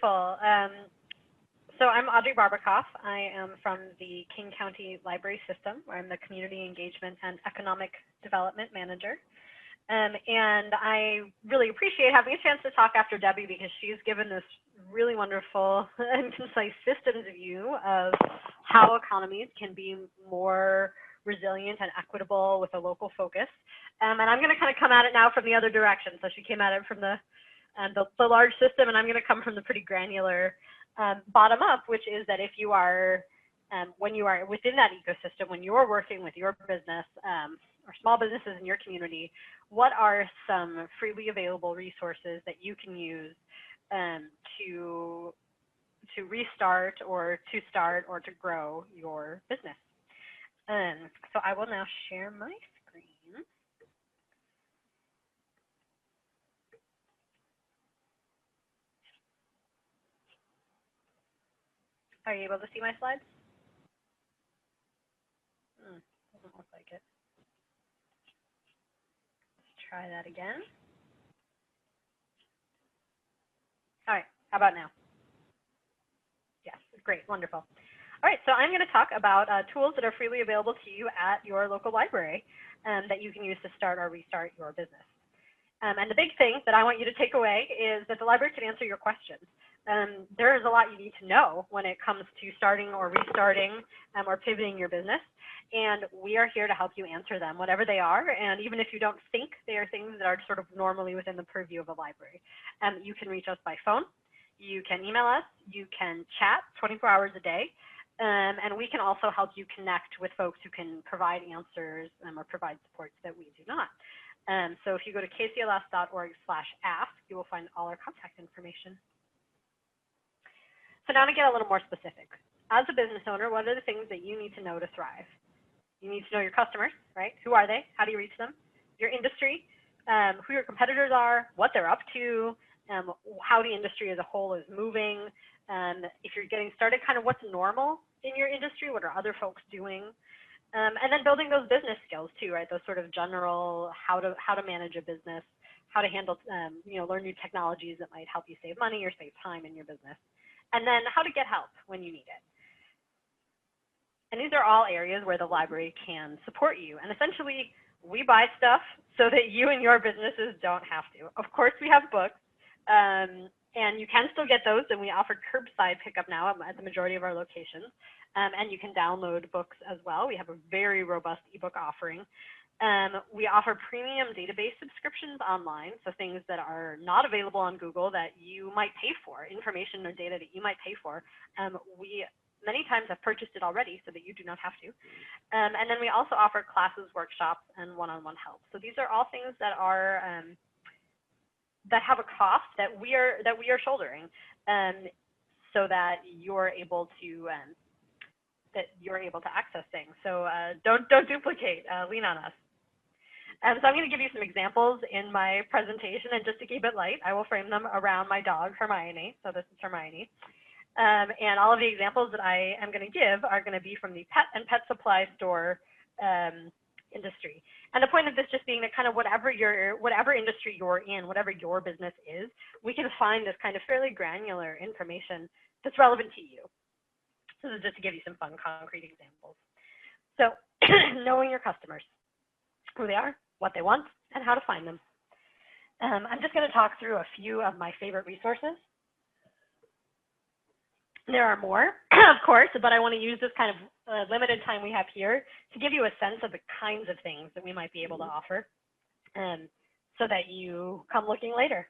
So I'm Audrey Barbakoff. I am from the King County Library System, where I'm the Community Engagement and Economic Development Manager. And I really appreciate having a chance to talk after Debbie because she's given this really wonderful and concise systems view of how economies can be more resilient and equitable with a local focus. And I'm going to kind of come at it now from the other direction. So she came at it from the large system, and I'm going to come from the pretty granular bottom up, which is that if you are, when you are within that ecosystem, when you're working with your business or small businesses in your community, what are some freely available resources that you can use to restart or to start or to grow your business? So I will now share my screen. Are you able to see my slides? Doesn't look like it. Let's try that again. All right, how about now? Yes, great, wonderful. All right, so I'm going to talk about tools that are freely available to you at your local library that you can use to start or restart your business. And the big thing that I want you to take away is that the library can answer your questions. There is a lot you need to know when it comes to starting or restarting or pivoting your business. And we are here to help you answer them, whatever they are. And even if you don't think they are things that are sort of normally within the purview of a library, you can reach us by phone. You can email us. You can chat 24 hours a day. And we can also help you connect with folks who can provide answers or provide supports that we do not. So if you go to kcls.org/ask, you will find all our contact information. So now to get a little more specific. As a business owner, what are the things that you need to know to thrive? You need to know your customers, right? Who are they? How do you reach them? Your industry, who your competitors are, what they're up to, how the industry as a whole is moving. If you're getting started, kind of what's normal in your industry, what are other folks doing? And then building those business skills too, right? Those sort of general how to manage a business, how to handle, learn new technologies that might help you save money or save time in your business, and then how to get help when you need it. And these are all areas where the library can support you. And essentially, we buy stuff so that you and your businesses don't have to. Of course, we have books, and you can still get those, and we offer curbside pickup now at the majority of our locations. And you can download books as well. We have a very robust ebook offering. We offer premium database subscriptions online, so things that are not available on Google that you might pay for, information or data that you might pay for. We many times have purchased it already so that you do not have to. And then we also offer classes, workshops, and one-on-one help. So these are all things that are that have a cost that we are shouldering, so that you're able to access things. So don't duplicate, lean on us. So I'm going to give you some examples in my presentation, and just to keep it light, I will frame them around my dog, Hermione. So this is Hermione. And all of the examples that I am going to give are going to be from the pet and pet supply store industry. And the point of this just being that kind of whatever industry you're in, whatever your business is, we can find this kind of fairly granular information that's relevant to you. So this is just to give you some fun, concrete examples. So knowing your customers, who they are, what they want, and how to find them. I'm just going to talk through a few of my favorite resources. There are more, of course, but I want to use this kind of limited time we have here to give you a sense of the kinds of things that we might be able to offer, so that you come looking later.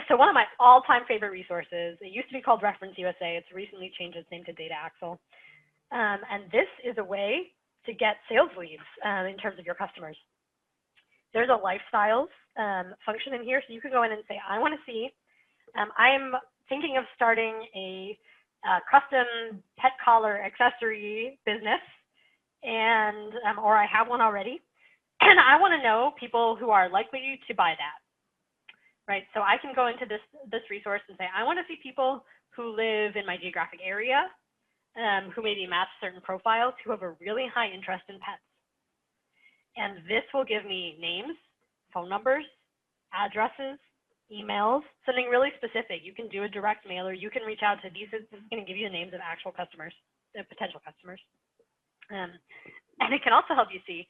So one of my all-time favorite resources, it used to be called Reference USA. It's recently changed its name to Data Axle. And this is a way to get sales leads in terms of your customers. There's a lifestyles function in here. So you can go in and say, I want to see, I'm thinking of starting a custom pet collar accessory business, and or I have one already, and I want to know people who are likely to buy that. Right, so I can go into this resource and say, I want to see people who live in my geographic area, who maybe match certain profiles, who have a really high interest in pets. And this will give me names, phone numbers, addresses, emails, something really specific. You can do a direct mailer. You can reach out to these. This is going to give you the names of actual customers, potential customers. And it can also help you see,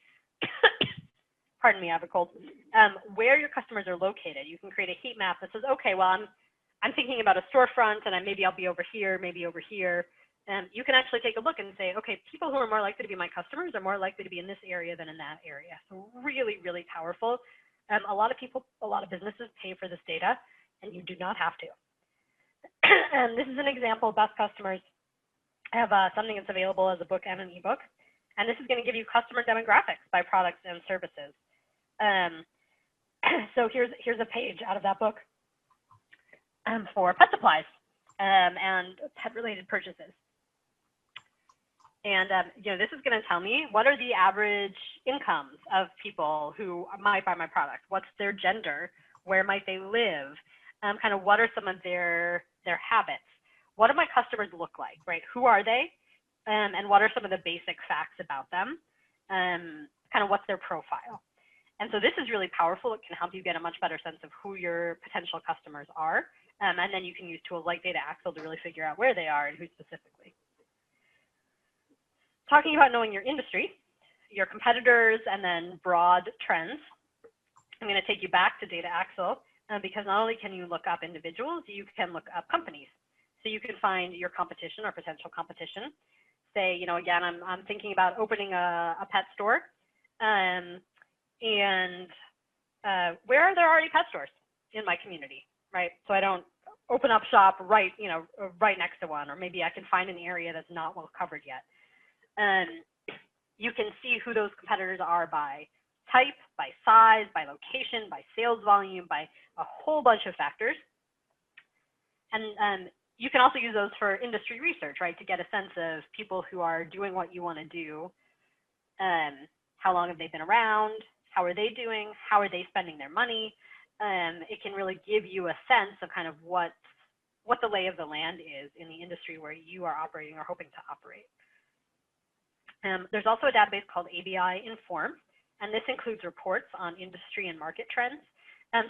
pardon me, I have a cold, where your customers are located. You can create a heat map that says, okay, well, I'm thinking about a storefront, and maybe I'll be over here, maybe over here. You can actually take a look and say, okay, people who are more likely to be my customers are more likely to be in this area than in that area. So really, really powerful. A lot of people, a lot of businesses pay for this data, and you do not have to. And this is an example of best customers. I have something that's available as a book and an ebook. And this is going to give you customer demographics by products and services. So here's a page out of that book for pet supplies and pet-related purchases. And this is going to tell me what are the average incomes of people who might buy my product. What's their gender? Where might they live? Kind of what are some of their habits? What do my customers look like, right? Who are they? And what are some of the basic facts about them? Kind of what's their profile? And so this is really powerful. It can help you get a much better sense of who your potential customers are. And then you can use tools like Data Axle to really figure out where they are and who specifically. Talking about knowing your industry, your competitors, and then broad trends, I'm going to take you back to Data Axle because not only can you look up individuals, you can look up companies. So you can find your competition or potential competition. Say, again, I'm thinking about opening a pet store, and where are there already pet stores in my community, right? So I don't open up shop right next to one, or maybe I can find an area that's not well covered yet. You can see who those competitors are by type, by size, by location, by sales volume, by a whole bunch of factors. And you can also use those for industry research, right, to get a sense of people who are doing what you want to do. How long have they been around? How are they doing? How are they spending their money? It can really give you a sense of kind of what the lay of the land is in the industry where you are operating or hoping to operate. There's also a database called ABI Inform, and this includes reports on industry and market trends.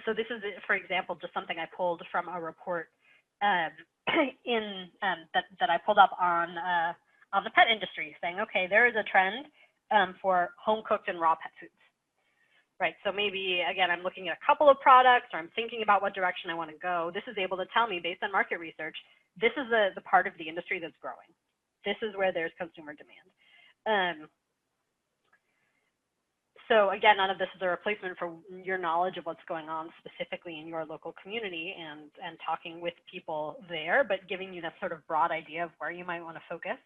So this is, for example, just something I pulled from a report that I pulled up on the pet industry, saying, okay, there is a trend for home cooked and raw pet foods, right? So maybe, again, I'm looking at a couple of products, or I'm thinking about what direction I want to go. This is able to tell me, based on market research, this is the part of the industry that's growing. This is where there's consumer demand. So again, none of this is a replacement for your knowledge of what's going on specifically in your local community and talking with people there, but giving you that sort of broad idea of where you might want to focus.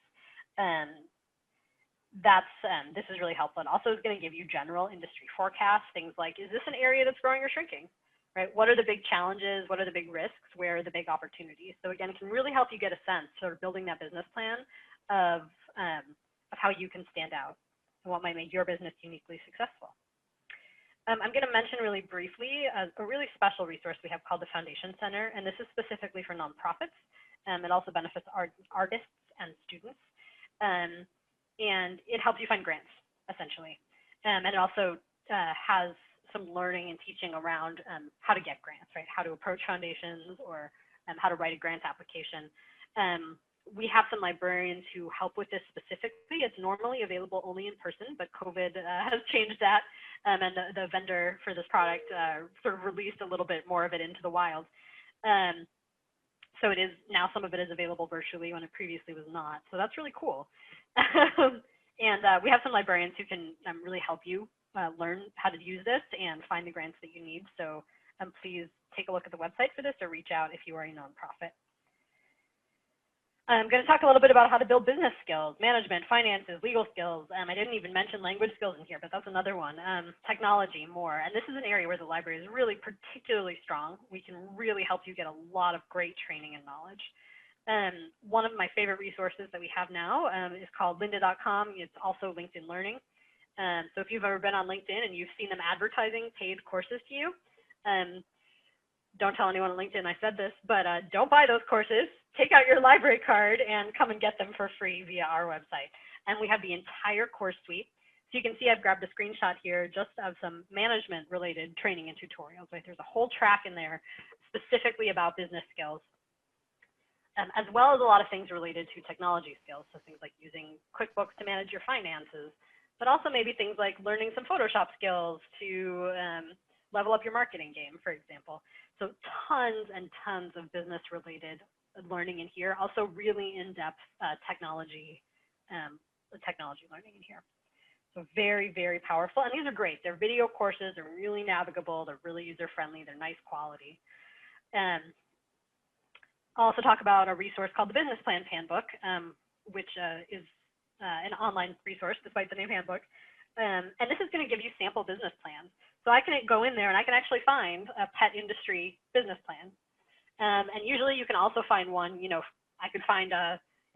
This is really helpful. And also is going to give you general industry forecasts, things like, is this an area that's growing or shrinking, right? What are the big challenges? What are the big risks? Where are the big opportunities? So again, it can really help you get a sense, sort of building that business plan of how you can stand out and what might make your business uniquely successful. I'm going to mention really briefly a really special resource we have called the Foundation Center, and this is specifically for nonprofits. It also benefits artists and students, and it helps you find grants, essentially. And it also has some learning and teaching around how to get grants, right? How to approach foundations, or how to write a grant application. We have some librarians who help with this specifically. It's normally available only in person, but COVID has changed that, and the vendor for this product sort of released a little bit more of it into the wild. So it is now, some of it is available virtually when it previously was not. So that's really cool. And we have some librarians who can really help you learn how to use this and find the grants that you need. So please take a look at the website for this, or reach out if you are a nonprofit. I'm going to talk a little bit about how to build business skills, management, finances, legal skills. I didn't even mention language skills in here, but that's another one. Technology, more. And this is an area where the library is really particularly strong. We can really help you get a lot of great training and knowledge. One of my favorite resources that we have now is called lynda.com. It's also LinkedIn Learning. So if you've ever been on LinkedIn and you've seen them advertising paid courses to you, don't tell anyone on LinkedIn I said this, but don't buy those courses. Take out your library card and come and get them for free via our website. And we have the entire course suite. So you can see I've grabbed a screenshot here just of some management-related training and tutorials, right? There's a whole track in there specifically about business skills, as well as a lot of things related to technology skills. So things like using QuickBooks to manage your finances, but also maybe things like learning some Photoshop skills to level up your marketing game, for example. So tons and tons of business-related learning in here. Also really in-depth technology learning in here. So very, very powerful. And these are great. They're video courses. They're really navigable. They're really user-friendly. They're nice quality. I'll also talk about a resource called the Business Plan Handbook, which is an online resource despite the name handbook. And this is going to give you sample business plans. So I can go in there and I can actually find a pet industry business plan. And usually you can also find one, I could find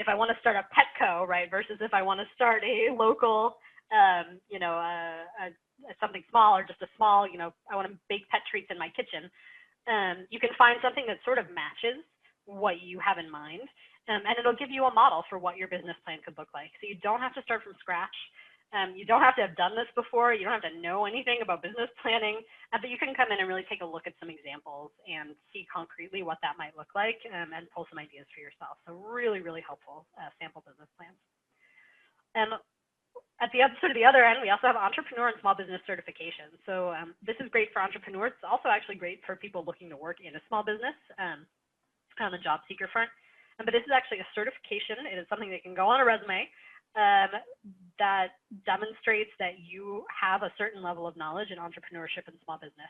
if I want to start a Petco, right, versus if I want to start a local, something small or just a small, I want to bake pet treats in my kitchen. You can find something that sort of matches what you have in mind, and it'll give you a model for what your business plan could look like. So you don't have to start from scratch. You don't have to have done this before. You don't have to know anything about business planning, but you can come in and really take a look at some examples and see concretely what that might look like, and pull some ideas for yourself. So really, really helpful sample business plans. At the other end, we also have entrepreneur and small business certification. So this is great for entrepreneurs. It's also actually great for people looking to work in a small business on the job seeker front. But this is actually a certification. It is something that can go on a resume that demonstrates that you have a certain level of knowledge in entrepreneurship and small business.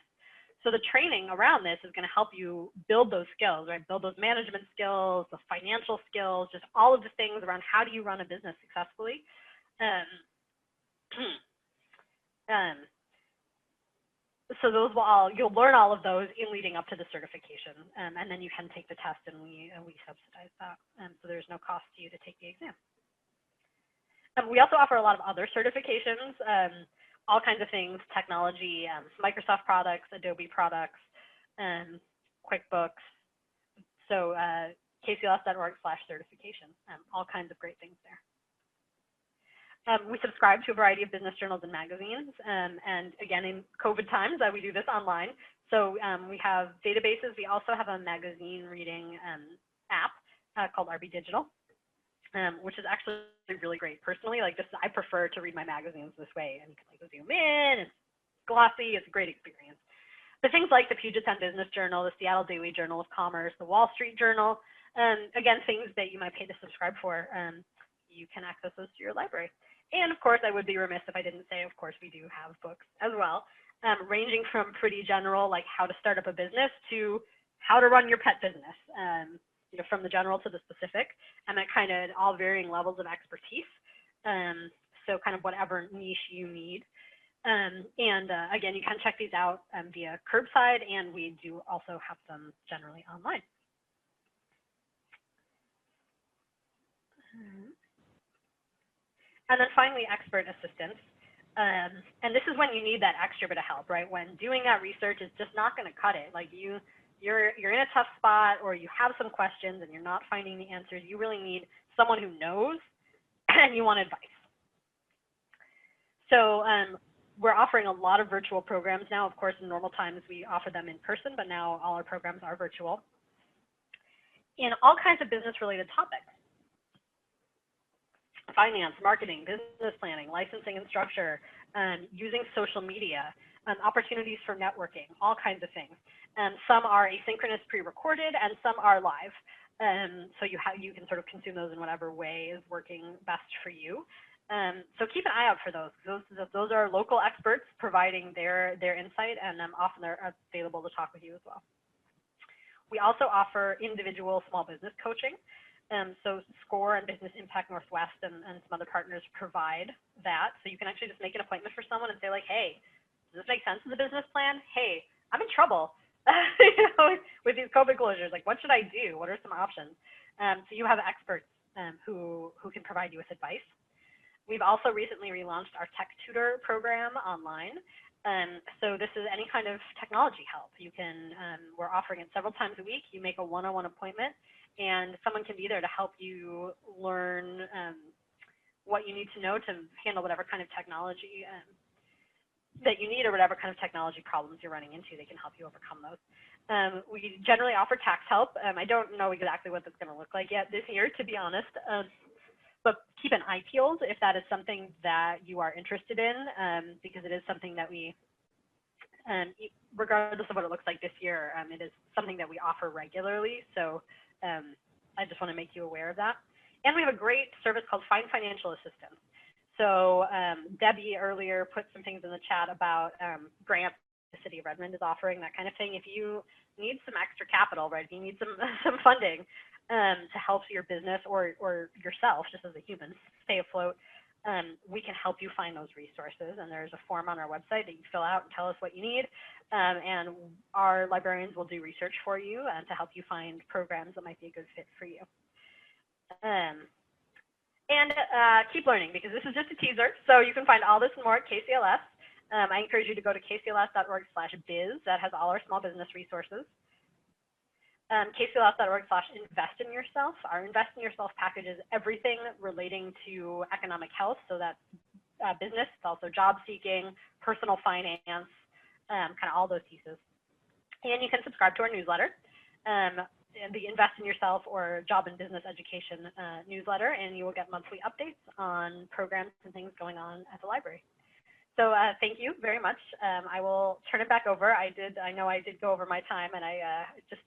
So the training around this is going to help you build those skills, right? Build those management skills, the financial skills, just all of the things around how do you run a business successfully. So those you'll learn all of those in leading up to the certification, and then you can take the test, and we subsidize that, so there's no cost to you to take the exam. We also offer a lot of other certifications, all kinds of things, technology, Microsoft products, Adobe products, QuickBooks, so kcls.org/certification, all kinds of great things there. We subscribe to a variety of business journals and magazines, and again, in COVID times, we do this online. So we have databases. We also have a magazine reading app called RB Digital, which is actually really great. Personally, I prefer to read my magazines this way, and you can zoom in. It's glossy. It's a great experience. But things like the Puget Sound Business Journal, the Seattle Daily Journal of Commerce, the Wall Street Journal, again, things that you might pay to subscribe for, you can access those to your library. And of course, I would be remiss if I didn't say, of course, we do have books as well, ranging from pretty general, like how to start up a business, to how to run your pet business, from the general to the specific, and at kind of all varying levels of expertise. So kind of whatever niche you need. Again, you can check these out via curbside, and we do also have them generally online. And then finally, expert assistance. And this is when you need that extra bit of help, right? When doing that research is just not going to cut it. Like you're in a tough spot, or you have some questions and you're not finding the answers. You really need someone who knows, and you want advice. So we're offering a lot of virtual programs now. Of course, in normal times, we offer them in person, but now all our programs are virtual, in all kinds of business-related topics. Finance, marketing, business planning, licensing and structure, using social media, opportunities for networking, all kinds of things. Some are asynchronous pre-recorded, and some are live. So you can sort of consume those in whatever way is working best for you. So keep an eye out for those. Those are local experts providing their insight, and often they're available to talk with you as well. We also offer individual small business coaching. So SCORE and Business Impact Northwest and some other partners provide that. So you can actually just make an appointment for someone and say, like, hey, does this make sense in the business plan? Hey, I'm in trouble with these COVID closures. Like, what should I do? What are some options? So you have experts who can provide you with advice. We've also recently relaunched our Tech Tutor program online. So this is any kind of technology help. You can, we're offering it several times a week. You make a one-on-one appointment, and someone can be there to help you learn what you need to know to handle whatever kind of technology that you need or whatever kind of technology problems you're running into. They can help you overcome those. We generally offer tax help. I don't know exactly what that's going to look like yet this year, to be honest, but keep an eye peeled if that is something that you are interested in, because it is something that we, regardless of what it looks like this year, it is something that we offer regularly. So I just want to make you aware of that. And we have a great service called Find Financial Assistance. So Debbie earlier put some things in the chat about grants the City of Redmond is offering, that kind of thing. If you need some extra capital, right, if you need some funding to help your business or yourself, just as a human, stay afloat, we can help you find those resources. And there's a form on our website that you fill out and tell us what you need. And our librarians will do research for you to help you find programs that might be a good fit for you. And keep learning, because this is just a teaser. So you can find all this and more at KCLS. I encourage you to go to kcls.org/biz. That has all our small business resources. kcls.org/invest in yourself. Our Invest in Yourself package is everything relating to economic health. So that's business. It's also job seeking, personal finance, kind of all those pieces. And you can subscribe to our newsletter. The Invest in Yourself or Job and Business Education newsletter, and you will get monthly updates on programs and things going on at the library. So thank you very much. I will turn it back over. I know I did go over my time, and I just